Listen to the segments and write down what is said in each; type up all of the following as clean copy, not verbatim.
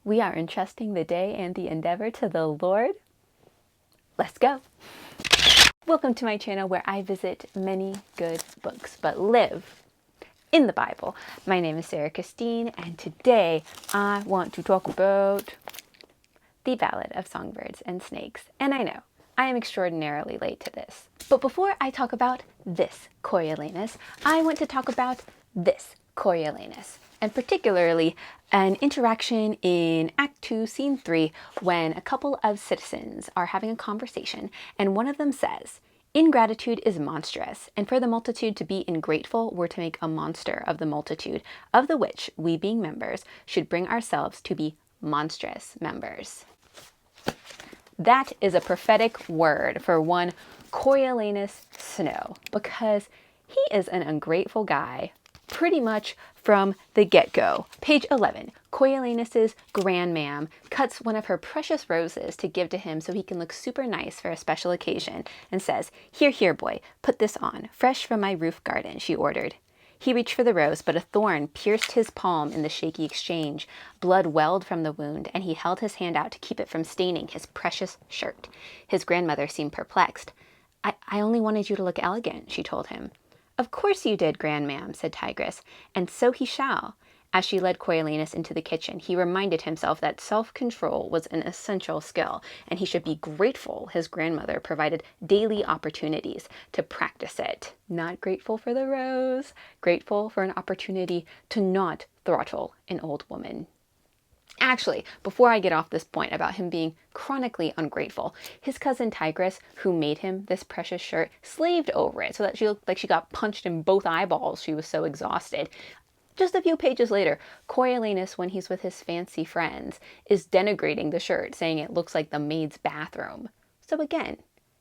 We are entrusting the day and the endeavor to the Lord. Let's go. Welcome to my channel where I visit many good books, but live in the Bible. My name is Sarah Christine, and today I want to talk about the Ballad of Songbirds and Snakes. And I know, I am extraordinarily late to this. But before I talk about this Coriolanus, I want to talk about this Coriolanus, and particularly an interaction in Act 2, Scene 3, when a couple of citizens are having a conversation, and one of them says, "Ingratitude is monstrous, and for the multitude to be ingrateful were to make a monster of the multitude, of the which we being members should bring ourselves to be monstrous members." That is a prophetic word for one Coriolanus Snow, because he is an ungrateful guy pretty much from the get-go. Page 11, Coriolanus's grandmam cuts one of her precious roses to give to him so he can look super nice for a special occasion and says, "Here, here, boy, put this on, fresh from my roof garden," she ordered. He reached for the rose, but a thorn pierced his palm in the shaky exchange. Blood welled from the wound, and he held his hand out to keep it from staining his precious shirt. His grandmother seemed perplexed. I only wanted you to look elegant," she told him. "Of course you did, grandmam," said Tigress, "and so he shall." As she led Coriolanus into the kitchen, he reminded himself that self-control was an essential skill, and he should be grateful his grandmother provided daily opportunities to practice it. Not grateful for the rose, grateful for an opportunity to not throttle an old woman. Actually, before I get off this point about him being chronically ungrateful, his cousin Tigress, who made him this precious shirt, slaved over it so that she looked like she got punched in both eyeballs. She was so exhausted. Just a few pages later, Coriolanus, when he's with his fancy friends, is denigrating the shirt, saying it looks like the maid's bathroom. So again,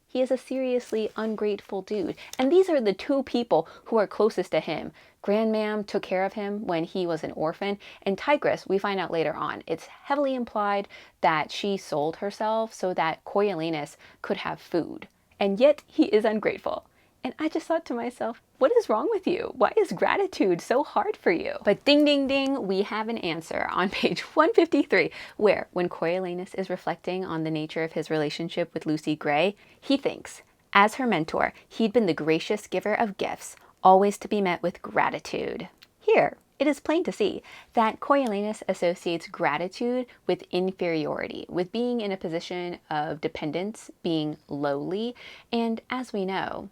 he is a seriously ungrateful dude. And these are the two people who are closest to him. Grandmam took care of him when he was an orphan, and Tigress, we find out later on, it's heavily implied that she sold herself so that Coriolanus could have food. And yet he is ungrateful. And I just thought to myself, what is wrong with you? Why is gratitude so hard for you? But ding, ding, ding, we have an answer on page 153, where when Coriolanus is reflecting on the nature of his relationship with Lucy Gray, he thinks, as her mentor, he'd been the gracious giver of gifts, always to be met with gratitude. Here, it is plain to see that Coriolanus associates gratitude with inferiority, with being in a position of dependence, being lowly, and as we know,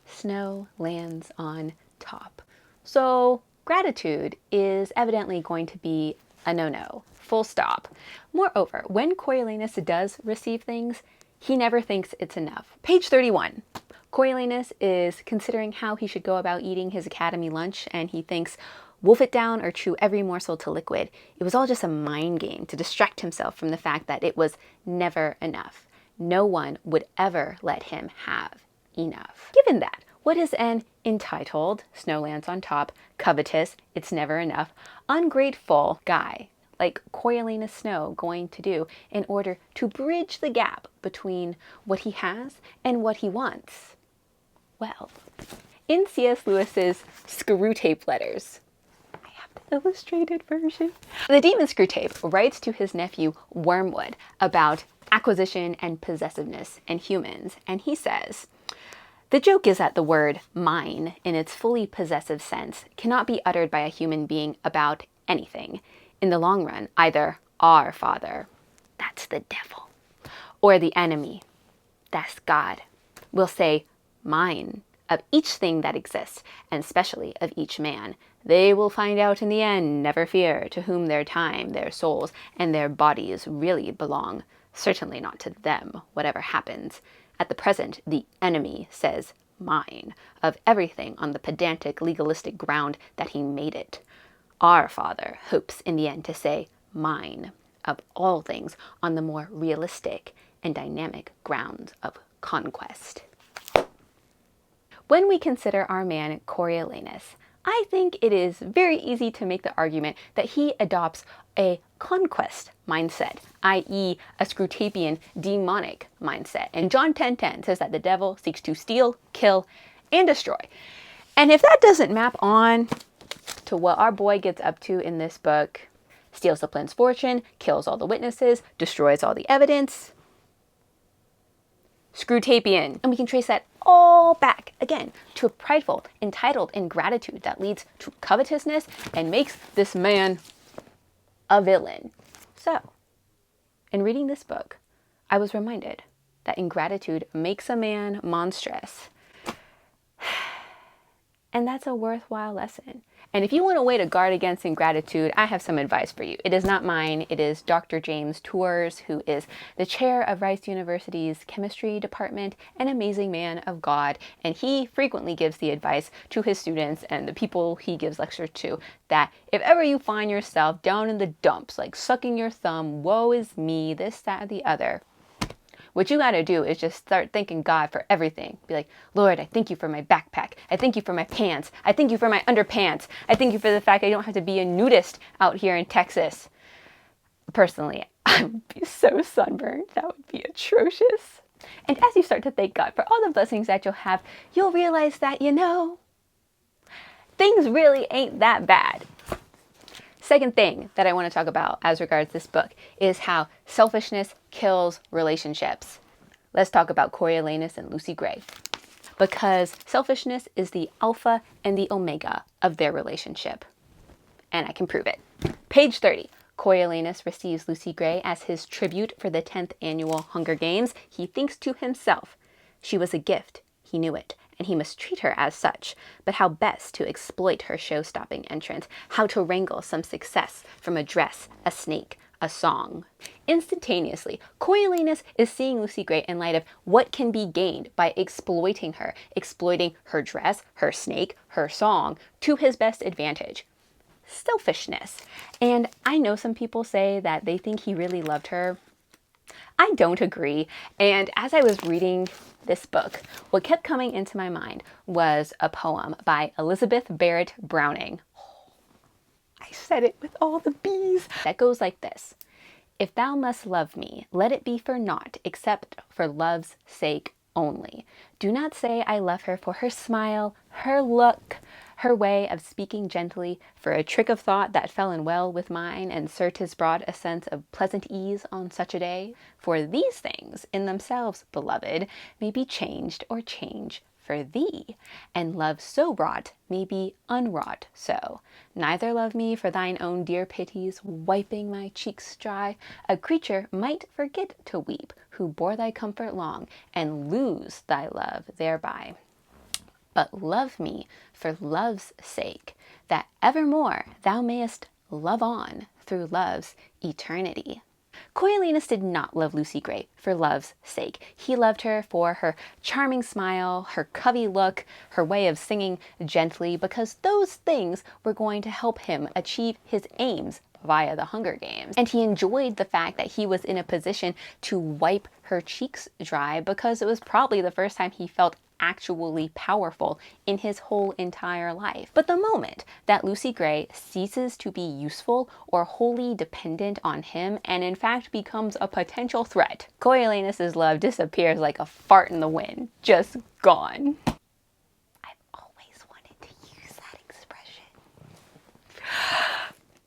snow lands on top. So gratitude is evidently going to be a no-no, full stop. Moreover, when Coriolanus does receive things, he never thinks it's enough. Page 31. Coriolanus is considering how he should go about eating his academy lunch, and he thinks, wolf it down or chew every morsel to liquid. It was all just a mind game to distract himself from the fact that it was never enough. No one would ever let him have enough. Given that, what is an entitled, snow lands on top, covetous, it's never enough, ungrateful guy like Coriolanus Snow going to do in order to bridge the gap between what he has and what he wants? Well, in C.S. Lewis's Screwtape letters, I have the illustrated version, the demon Screwtape writes to his nephew Wormwood about acquisition and possessiveness in humans, and he says, "The joke is that the word mine, in its fully possessive sense, cannot be uttered by a human being about anything. In the long run, either our Father, that's the devil, or the enemy, that's God, will say mine of each thing that exists, and especially of each man. They will find out in the end, never fear, to whom their time, their souls, and their bodies really belong. Certainly not to them, whatever happens. At the present, the enemy says mine of everything on the pedantic legalistic ground that he made it. Our Father hopes in the end to say mine of all things on the more realistic and dynamic grounds of conquest." When we consider our man Coriolanus, I think it is very easy to make the argument that he adopts a conquest mindset, i.e. a Screwtapian demonic mindset. And John 10:10 says that the devil seeks to steal, kill, and destroy. And if that doesn't map on to what our boy gets up to in this book, steals the prince's fortune, kills all the witnesses, destroys all the evidence. Screwtapian. And we can trace that all back, again, to a prideful, entitled ingratitude that leads to covetousness and makes this man a villain. So, in reading this book, I was reminded that ingratitude makes a man monstrous. And that's a worthwhile lesson. And if you want a way to guard against ingratitude, I have some advice for you. It is not mine. It is Dr. James Tours, who is the chair of Rice University's chemistry department, an amazing man of God. And he frequently gives the advice to his students and the people he gives lectures to that if ever you find yourself down in the dumps, like sucking your thumb, woe is me, this, that, and the other, what you got to do is just start thanking God for everything. Be like, Lord, I thank you for my backpack. I thank you for my pants. I thank you for my underpants. I thank you for the fact I don't have to be a nudist out here in Texas. Personally, I would be so sunburned. That would be atrocious. And as you start to thank God for all the blessings that you'll have, you'll realize that, things really ain't that bad. Second thing that I want to talk about as regards this book is how selfishness kills relationships. Let's talk about Coriolanus and Lucy Gray. Because selfishness is the alpha and the omega of their relationship. And I can prove it. Page 30. Coriolanus receives Lucy Gray as his tribute for the 10th annual Hunger Games. He thinks to himself, she was a gift, he knew it, and he must treat her as such. But how best to exploit her show-stopping entrance, how to wrangle some success from a dress, a snake, a song. Instantaneously, Coriolanus is seeing Lucy Gray in light of what can be gained by exploiting her dress, her snake, her song, to his best advantage. Selfishness. And I know some people say that they think he really loved her. I don't agree. And as I was reading this book, what kept coming into my mind was a poem by Elizabeth Barrett Browning. I said it with all the B's. That goes like this. If thou must love me, let it be for naught except for love's sake only. Do not say I love her for her smile, her look, her way of speaking gently, for a trick of thought that fell in well with mine, and certes brought a sense of pleasant ease on such a day. For these things in themselves, beloved, may be changed or change for thee, and love so wrought may be unwrought so. Neither love me for thine own dear pities, wiping my cheeks dry. A creature might forget to weep, who bore thy comfort long, and lose thy love thereby. But love me for love's sake, that evermore thou mayest love on through love's eternity. Coriolanus did not love Lucy Gray for love's sake. He loved her for her charming smile, her covey look, her way of singing gently, because those things were going to help him achieve his aims via the Hunger Games. And he enjoyed the fact that he was in a position to wipe her cheeks dry, because it was probably the first time he felt actually powerful in his whole entire life. But the moment that Lucy Gray ceases to be useful or wholly dependent on him, and in fact becomes a potential threat, Coriolanus's love disappears like a fart in the wind, just gone. I've always wanted to use that expression.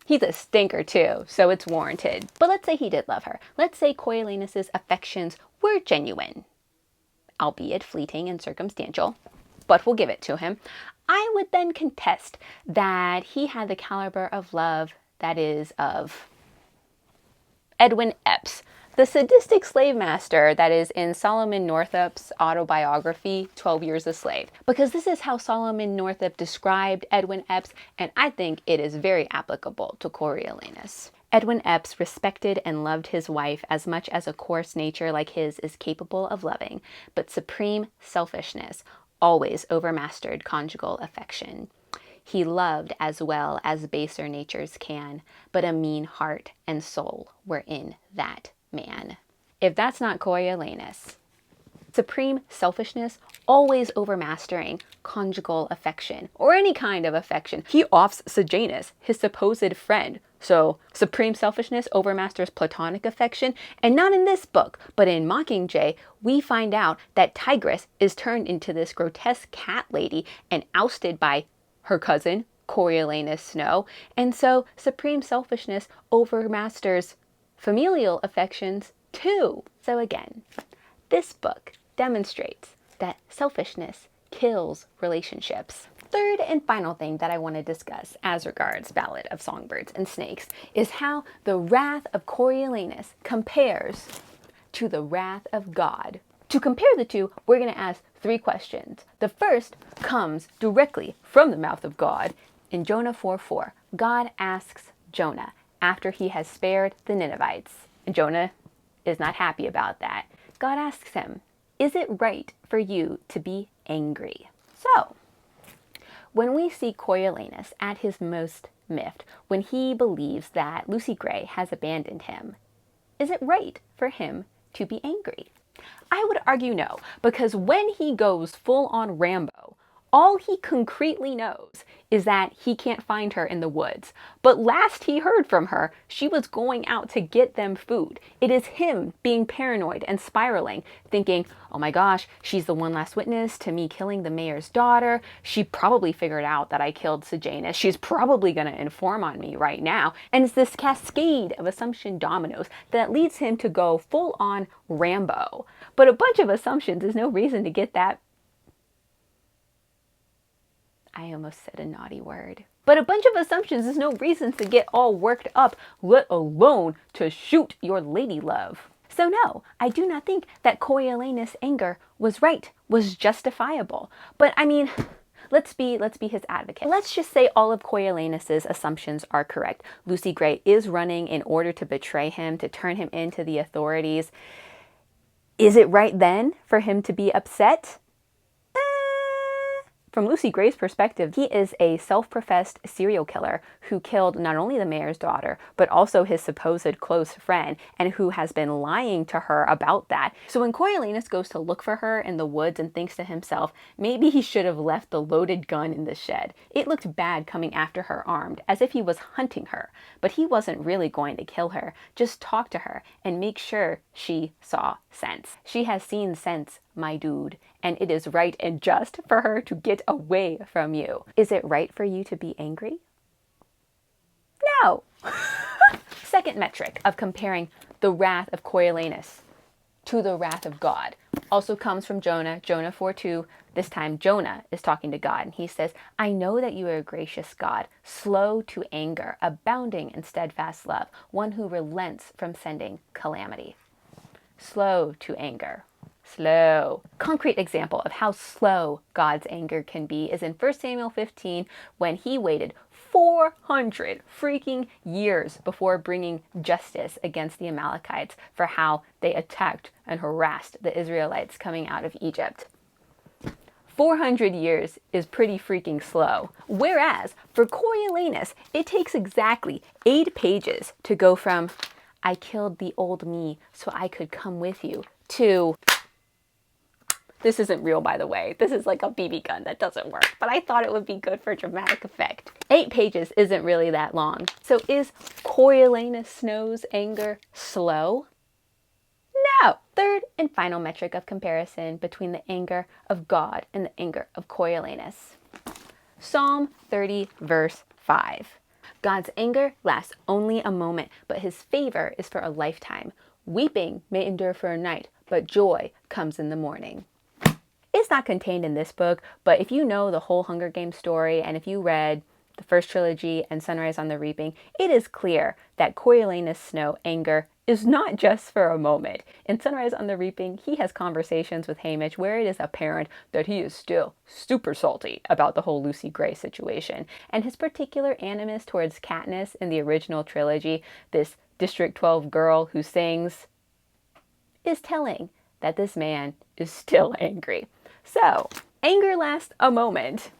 He's a stinker too, so it's warranted. But let's say he did love her. Let's say Coriolanus's affections were genuine, albeit fleeting and circumstantial, but we'll give it to him. I would then contest that he had the caliber of love that is of Edwin Epps, the sadistic slave master that is in Solomon Northup's autobiography, 12 Years a Slave. Because this is how Solomon Northup described Edwin Epps, and I think it is very applicable to Coriolanus. Edwin Epps respected and loved his wife as much as a coarse nature like his is capable of loving, but supreme selfishness always overmastered conjugal affection. He loved as well as baser natures can, but a mean heart and soul were in that man. If that's not Coriolanus. Supreme selfishness, always overmastering conjugal affection, or any kind of affection. He offs Sejanus, his supposed friend. So, supreme selfishness overmasters platonic affection, and not in this book, but in Mockingjay, we find out that Tigress is turned into this grotesque cat lady and ousted by her cousin, Coriolanus Snow, and so supreme selfishness overmasters familial affections too. So again, this book demonstrates that selfishness kills relationships. Third and final thing that I want to discuss as regards Ballad of Songbirds and Snakes is how the wrath of Coriolanus compares to the wrath of God. To compare the two, we're going to ask 3 questions. The first comes directly from the mouth of God. In Jonah 4:4, God asks Jonah after he has spared the Ninevites. And Jonah is not happy about that. God asks him, "Is it right for you to be angry?" So, when we see Coriolanus at his most miffed, when he believes that Lucy Gray has abandoned him, is it right for him to be angry? I would argue no, because when he goes full on Rambo, all he concretely knows is that he can't find her in the woods. But last he heard from her, she was going out to get them food. It is him being paranoid and spiraling, thinking, oh my gosh, she's the one last witness to me killing the mayor's daughter. She probably figured out that I killed Sejanus. She's probably going to inform on me right now. And it's this cascade of assumption dominoes that leads him to go full on Rambo. But a bunch of assumptions is no reason to get that. I almost said a naughty word. But a bunch of assumptions is no reason to get all worked up, let alone to shoot your lady love. So no, I do not think that Coriolanus' anger was right, was justifiable. But I mean, let's be his advocate. Let's just say all of Coriolanus' assumptions are correct. Lucy Gray is running in order to betray him, to turn him into the authorities. Is it right then for him to be upset? From Lucy Gray's perspective, he is a self-professed serial killer who killed not only the mayor's daughter, but also his supposed close friend, and who has been lying to her about that. So when Coriolanus goes to look for her in the woods and thinks to himself, maybe he should have left the loaded gun in the shed. It looked bad coming after her armed, as if he was hunting her. But he wasn't really going to kill her, just talk to her and make sure she saw sense. She has seen sense, my dude, and it is right and just for her to get away from you. Is it right for you to be angry? No. Second metric of comparing the wrath of Coriolanus to the wrath of God also comes from Jonah, Jonah 4:2. This time Jonah is talking to God, and he says, I know that you are a gracious God, slow to anger, abounding in steadfast love, one who relents from sending calamity. Slow to anger. Slow. Concrete example of how slow God's anger can be is in 1 Samuel 15, when he waited 400 freaking years before bringing justice against the Amalekites for how they attacked and harassed the Israelites coming out of Egypt. 400 years is pretty freaking slow. Whereas for Coriolanus, it takes exactly 8 pages to go from, I killed the old me so I could come with you, to, this isn't real, by the way. This is like a BB gun that doesn't work, but I thought it would be good for dramatic effect. 8 pages isn't really that long. So is Coriolanus Snow's anger slow? No. Third and final metric of comparison between the anger of God and the anger of Coriolanus. Psalm 30, verse 5. God's anger lasts only a moment, but his favor is for a lifetime. Weeping may endure for a night, but joy comes in the morning. It's not contained in this book, but if you know the whole Hunger Games story, and if you read the first trilogy and Sunrise on the Reaping, it is clear that Coriolanus Snow anger is not just for a moment. In Sunrise on the Reaping, he has conversations with Haymitch where it is apparent that he is still super salty about the whole Lucy Gray situation. And his particular animus towards Katniss in the original trilogy, this District 12 girl who sings, is telling that this man is still angry. So, anger lasts a moment.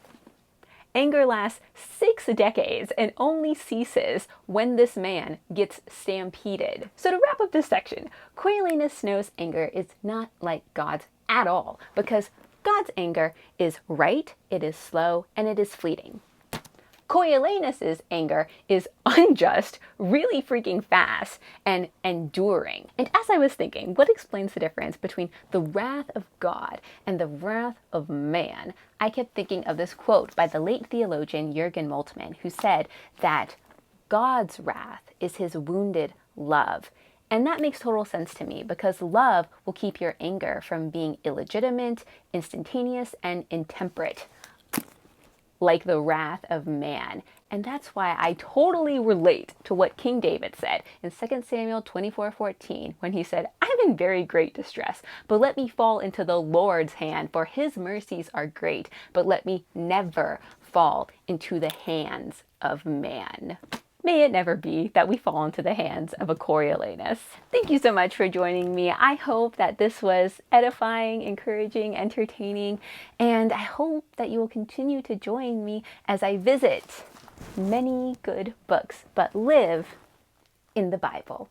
Anger lasts 6 decades and only ceases when this man gets stampeded. So to wrap up this section, Coriolanus Snow's anger is not like God's at all, because God's anger is right, it is slow, and it is fleeting. Coriolanus's anger is unjust, really freaking fast, and enduring. And as I was thinking, what explains the difference between the wrath of God and the wrath of man, I kept thinking of this quote by the late theologian Jürgen Moltmann, who said that God's wrath is his wounded love. And that makes total sense to me, because love will keep your anger from being illegitimate, instantaneous, and intemperate, like the wrath of man. And that's why I totally relate to what King David said in 2 Samuel 24:14, when he said, "I'm in very great distress, but let me fall into the Lord's hand, for his mercies are great, but let me never fall into the hands of man." May it never be that we fall into the hands of a Coriolanus. Thank you so much for joining me. I hope that this was edifying, encouraging, entertaining, and I hope that you will continue to join me as I visit many good books, but live in the Bible.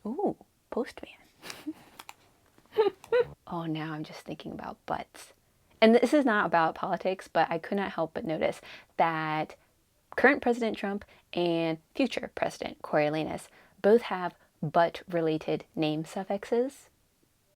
Ooh, postman. Oh, now I'm just thinking about butts. And this is not about politics, but I could not help but notice that current President Trump and future President Coriolanus both have butt-related name suffixes.